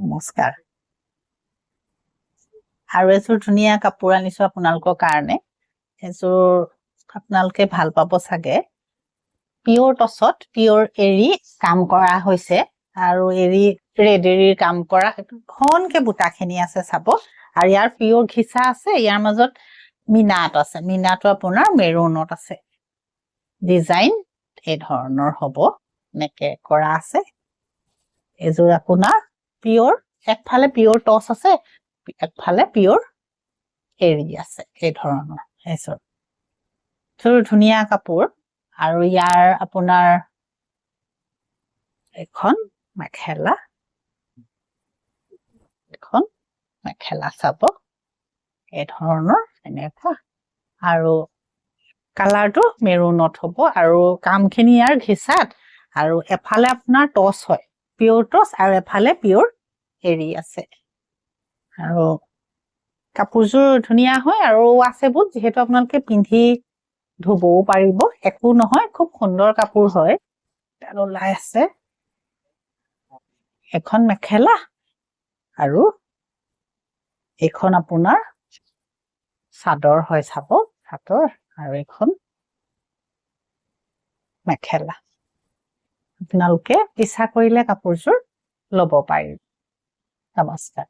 নমস্কাৰ আৰু এযোৰ ধুনীয়া কাপোৰ আনিছো আপোনালোকৰ কাৰণে এযোৰ আপোনালোকে ভাল পাব চাগে পিয়ৰ টছত পিয়ৰ এৰি কাম কৰা হৈছে আৰু এৰি ৰেডেৰিৰ কাম কৰা ঘনকে বুটাখিনি আছে চাব আৰু ইয়াৰ পিয়ৰ ঘিচা আছে ইয়াৰ মাজত মিনাত আছে মিনাটো আপোনাৰ মেৰুনত আছে ডিজাইন এই ধৰণৰ হ'ব নেকে কৰা আছে এযোৰ আপোনাৰ পিয়ৰ একফালে পিয়ৰ টছ আছে একফালে পিয়ৰ এৰি আছে এই ধৰণৰ এযোৰ ধুনীয়া কাপোৰ আৰু ইয়াৰ আপোনাৰ এখন মেখেলা চাব এই ধৰণৰ এনেকুৱা আৰু কালাৰটো মেৰুনত হ'ব আৰু কামখিনি ইয়াৰ ঘিচাত আৰু এফালে আপোনাৰ টছ হয় পিয়ৰ টছ আৰু এফালে পিয়ৰ এৰি আছে আৰু কাপোৰযোৰ ধুনীয়া হয় আৰু আছে বহুত যেহেতু আপোনালোকে পিন্ধি ধুবও পাৰিব একো নহয় খুব সুন্দৰ কাপোৰ হয় তাত ওলাই আছে এখন মেখেলা আৰু এইখন আপোনাৰ চাদৰ হয় চাব চাদৰ আৰু এখন মেখেলা আপোনালোকে ইচ্ছা কৰিলে কাপোৰযোৰ ল'ব পাৰিব নমস্কাৰ